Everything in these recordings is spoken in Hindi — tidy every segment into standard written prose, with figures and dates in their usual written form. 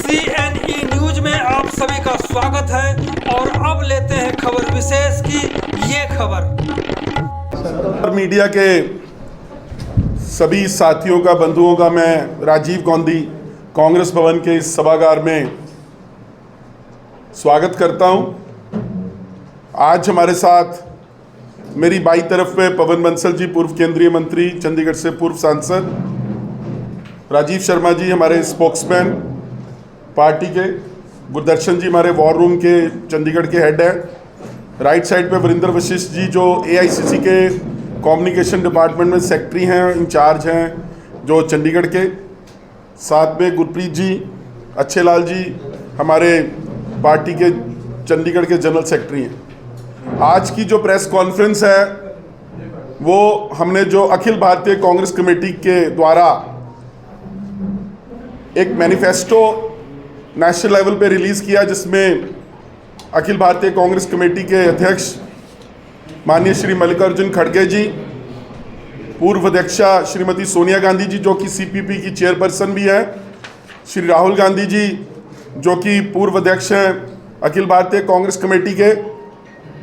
CNE न्यूज में आप सभी का स्वागत है और अब लेते हैं खबर विशेष की ये खबर। मीडिया के सभी साथियों का, बंधुओं का मैं राजीव गांधी कांग्रेस भवन के इस सभागार में स्वागत करता हूं। आज हमारे साथ मेरी बाईं तरफ पे पवन बंसल जी, पूर्व केंद्रीय मंत्री, चंडीगढ़ से पूर्व सांसद, राजीव शर्मा जी हमारे स्पोक्समैन पार्टी के, गुरदर्शन जी हमारे वॉर रूम के चंडीगढ़ के हेड हैं, राइट साइड पे वरिंदर वशिष्ठ जी जो AICC के कम्युनिकेशन डिपार्टमेंट में सेक्रेटरी हैं, इंचार्ज हैं जो चंडीगढ़ के, साथ में गुरप्रीत जी, अच्छे लाल जी हमारे पार्टी के चंडीगढ़ के जनरल सेक्रेटरी हैं। आज की जो प्रेस कॉन्फ्रेंस है वो हमने जो अखिल भारतीय कांग्रेस कमेटी के द्वारा एक मैनिफेस्टो नेशनल लेवल पे रिलीज़ किया, जिसमें अखिल भारतीय कांग्रेस कमेटी के अध्यक्ष माननीय श्री मल्लिकार्जुन खड़गे जी, पूर्व अध्यक्षा श्रीमती सोनिया गांधी जी जो कि CPP की चेयरपर्सन भी हैं, श्री राहुल गांधी जी जो कि पूर्व अध्यक्ष हैं अखिल भारतीय कांग्रेस कमेटी के,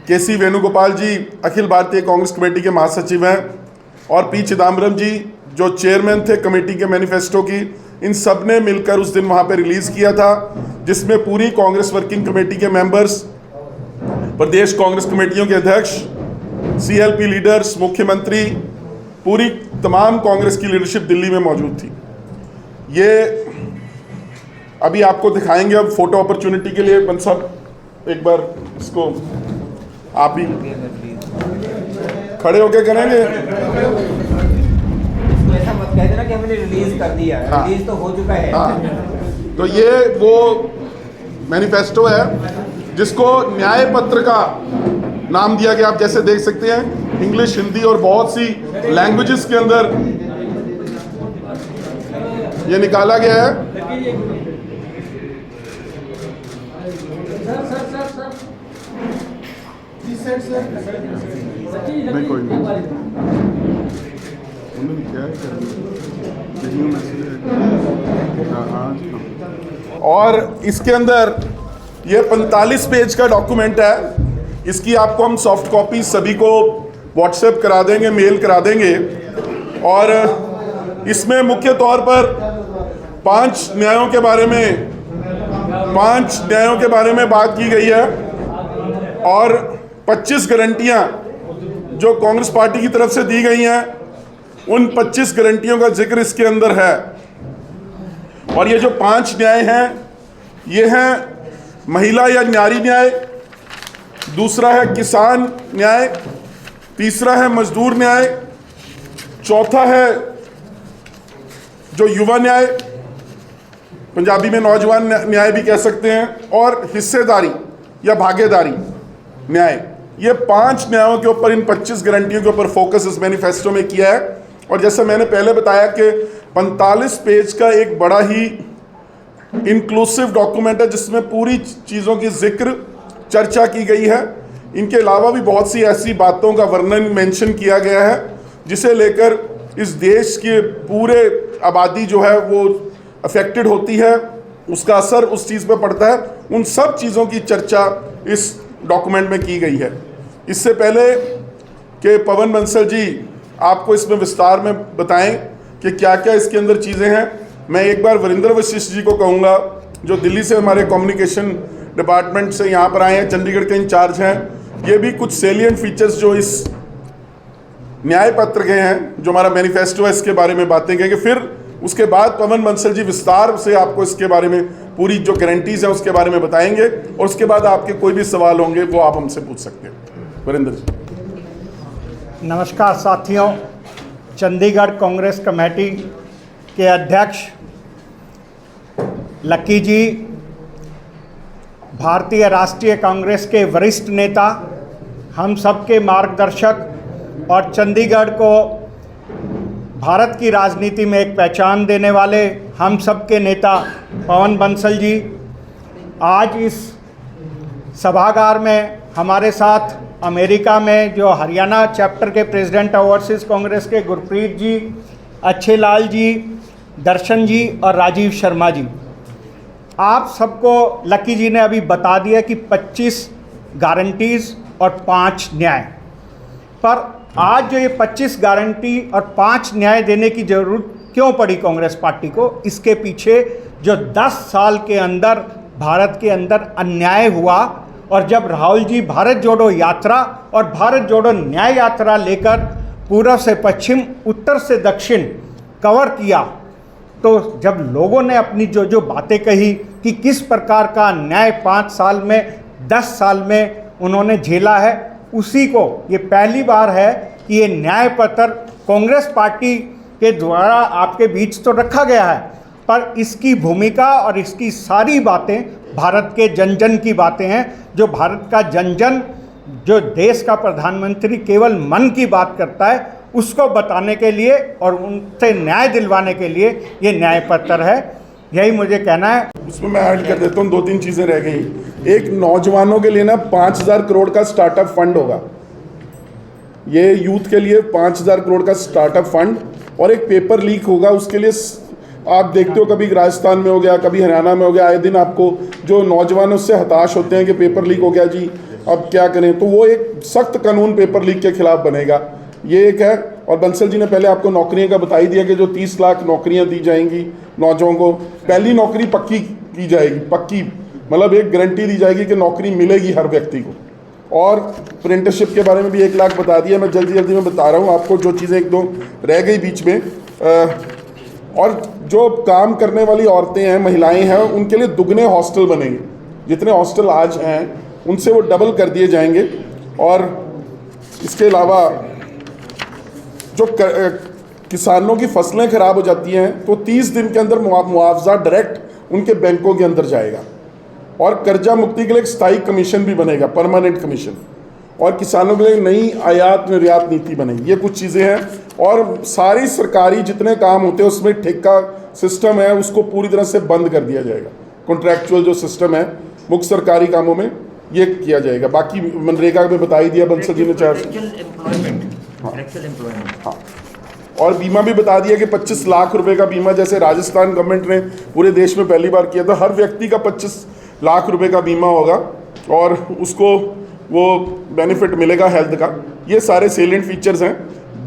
KC वेणुगोपाल जी अखिल भारतीय कांग्रेस कमेटी के महासचिव हैं, और P चिदम्बरम जी जो चेयरमैन थे कमेटी के मैनिफेस्टो की। इन सब ने मिलकर उस दिन वहाँ पे रिलीज़ किया था, जिसमें पूरी कांग्रेस वर्किंग कमेटी के मेंबर्स, प्रदेश कांग्रेस कमेटियों के अध्यक्ष, CLP लीडर्स, मुख्यमंत्री, पूरी तमाम कांग्रेस की लीडरशिप दिल्ली में मौजूद थी। ये अभी आपको दिखाएंगे। अब फोटो अपॉर्चुनिटी के लिए बंसल साहब एक बार इसको आप ही खड़े होके करेंगे। ऐसा मत कह देना कि हमने रिलीज कर दिया है। हाँ, रिलीज तो हो चुका है। हाँ, तो ये वो मैनिफेस्टो है जिसको न्याय पत्र का नाम दिया गया। आप जैसे देख सकते हैं इंग्लिश, हिंदी और बहुत सी लैंग्वेजेस के अंदर ये निकाला गया है। नहीं, कोई नहीं। उन्होंने क्या है और इसके अंदर ये 45 पेज का डॉक्यूमेंट है। इसकी आपको हम सॉफ्ट कॉपी सभी को व्हाट्सएप करा देंगे, मेल करा देंगे। और इसमें मुख्य तौर पर 5 न्यायों के बारे में बात की गई है और 25 गारंटियां जो कांग्रेस पार्टी की तरफ से दी गई हैं, उन 25 गारंटियों का जिक्र इसके अंदर है। और ये जो 5 न्याय हैं, ये हैं महिला या नारी न्याय, दूसरा है किसान न्याय, तीसरा है मजदूर न्याय, चौथा है जो युवा न्याय, पंजाबी में नौजवान न्याय भी कह सकते हैं, और हिस्सेदारी या भागीदारी न्याय। ये 5 न्यायों के ऊपर, इन 25 गारंटियों के ऊपर फोकस इस मैनिफेस्टो में किया है। और जैसे मैंने पहले बताया कि 45 पेज का एक बड़ा ही इंक्लूसिव डॉक्यूमेंट है जिसमें पूरी चीज़ों की जिक्र, चर्चा की गई है। इनके अलावा भी बहुत सी ऐसी बातों का वर्णन मेंशन किया गया है जिसे लेकर इस देश के पूरे आबादी जो है वो अफेक्टेड होती है, उसका असर उस चीज़ पर पड़ता है। उन सब चीज़ों की चर्चा इस डॉक्यूमेंट में की गई है। इससे पहले कि पवन बंसल जी आपको इसमें विस्तार में बताएं कि क्या क्या इसके अंदर चीज़ें हैं, मैं एक बार वरिंदर वशिष्ठ जी को कहूँगा जो दिल्ली से हमारे कम्युनिकेशन डिपार्टमेंट से यहाँ पर आए हैं, चंडीगढ़ के इंचार्ज हैं। ये भी कुछ सेलिएंट फीचर्स जो इस न्याय पत्र के हैं, जो हमारा मैनिफेस्टो है, इसके बारे में बातें कहेंगे। फिर उसके बाद पवन बंसल जी विस्तार से आपको इसके बारे में पूरी जो गारंटीज हैं उसके बारे में बताएंगे, और उसके बाद आपके कोई भी सवाल होंगे वो आप हमसे पूछ सकते हैं। वरिंदर जी। नमस्कार साथियों, चंडीगढ़ कांग्रेस कमेटी के अध्यक्ष लक्की जी, भारतीय राष्ट्रीय कांग्रेस के वरिष्ठ नेता, हम सब के मार्गदर्शक और चंडीगढ़ को भारत की राजनीति में एक पहचान देने वाले हम सब के नेता पवन बंसल जी, आज इस सभागार में हमारे साथ अमेरिका में जो हरियाणा चैप्टर के प्रेसिडेंट ओवरसीज़ कांग्रेस के गुरप्रीत जी, अच्छे लाल जी, दर्शन जी और राजीव शर्मा जी। आप सबको लकी जी ने अभी बता दिया कि 25 गारंटीज और 5 न्याय, पर आज जो ये 25 गारंटी और 5 न्याय देने की जरूरत क्यों पड़ी कांग्रेस पार्टी को, इसके पीछे जो 10 साल के अंदर भारत के अंदर अन्याय हुआ, और जब राहुल जी भारत जोड़ो यात्रा और भारत जोड़ो न्याय यात्रा लेकर पूर्व से पश्चिम, उत्तर से दक्षिण कवर किया, तो जब लोगों ने अपनी जो जो बातें कही कि किस प्रकार का न्याय 5 साल में 10 साल में उन्होंने झेला है, उसी को ये पहली बार है कि ये न्याय पत्र कांग्रेस पार्टी के द्वारा आपके बीच तो रखा गया है, पर इसकी भूमिका और इसकी सारी बातें भारत के जन जन की बातें हैं, जो भारत का जन जन, जो देश का प्रधानमंत्री केवल मन की बात करता है, उसको बताने के लिए और उनसे न्याय दिलवाने के लिए ये न्याय पत्र है। यही मुझे कहना है। उसमें मैं ऐड कर देता हूँ, 2-3 चीज़ें रह गई। एक, नौजवानों के लिए ना 5,000 करोड़ का स्टार्टअप फंड होगा, ये यूथ के लिए 5,000 करोड़ का स्टार्टअप फंड, और एक पेपर लीक होगा उसके लिए। आप देखते हो कभी राजस्थान में हो गया, कभी हरियाणा में हो गया, आए दिन आपको जो नौजवान उससे हताश होते हैं कि पेपर लीक हो गया जी, अब क्या करें, तो वो एक सख्त कानून पेपर लीक के खिलाफ बनेगा, ये एक है। और बंसल जी ने पहले आपको नौकरियों का बता ही दिया कि जो 30 लाख नौकरियां दी जाएंगी नौजवानों को, पहली नौकरी पक्की की जाएगी, पक्की मतलब एक गारंटी दी जाएगी कि नौकरी मिलेगी हर व्यक्ति को। और अप्रेंटिसशिप के बारे में भी 1 लाख बता दिया, मैं जल्दी में बता रहा हूँ आपको, जो चीज़ें 1-2 रह गई बीच में। और जो काम करने वाली औरतें हैं, महिलाएं हैं, उनके लिए दुगने हॉस्टल बनेंगे, जितने हॉस्टल आज हैं उनसे वो डबल कर दिए जाएंगे। और इसके अलावा जो किसानों की फसलें ख़राब हो जाती हैं तो 30 दिन के अंदर मुआवजा डायरेक्ट उनके बैंकों के अंदर जाएगा। और कर्जा मुक्ति के लिए एक स्थायी कमीशन भी बनेगा, परमानेंट कमीशन। और किसानों के लिए नई आयात निर्यात नीति बनेगी। ये कुछ चीज़ें हैं। और सारी सरकारी जितने काम होते हैं उसमें ठेका सिस्टम है, उसको पूरी तरह से बंद कर दिया जाएगा। कॉन्ट्रैक्चुअल जो सिस्टम है मुख्य सरकारी कामों में ये किया जाएगा। बाकी मनरेगा में बता ही दिया बंसल जी ने 4 हाँ। और बीमा भी बता दिया कि 25 लाख रुपए का बीमा, जैसे राजस्थान गवर्नमेंट ने पूरे देश में पहली बार किया था, हर व्यक्ति का 25 लाख रुपए का बीमा होगा और उसको वो बेनिफिट मिलेगा हेल्थ का। ये सारे सेलिएंट फीचर्स हैं।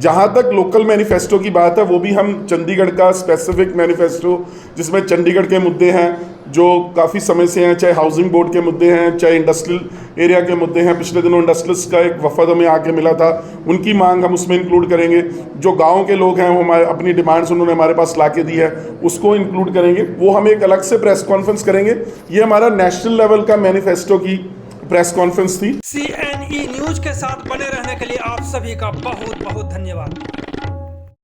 जहाँ तक लोकल मैनिफेस्टो की बात है, वो भी हम चंडीगढ़ का स्पेसिफिक मैनिफेस्टो, जिसमें चंडीगढ़ के मुद्दे हैं जो काफ़ी समय से हैं, चाहे हाउसिंग बोर्ड के मुद्दे हैं, चाहे इंडस्ट्रियल एरिया के मुद्दे हैं। पिछले दिनों इंडस्ट्रियलिस्ट का एक वफद हमें आके मिला था, उनकी मांग हम उसमें इंक्लूड करेंगे। जो गाँव के लोग हैं वो हमारे अपनी डिमांड्स उन्होंने हमारे पास ला के दी है, उसको इंक्लूड करेंगे। वो हम एक अलग से प्रेस कॉन्फ्रेंस करेंगे। ये हमारा नेशनल लेवल का मैनिफेस्टो की प्रेस कॉन्फ्रेंस थी। CNE न्यूज के साथ बने रहने के लिए आप सभी का बहुत बहुत धन्यवाद।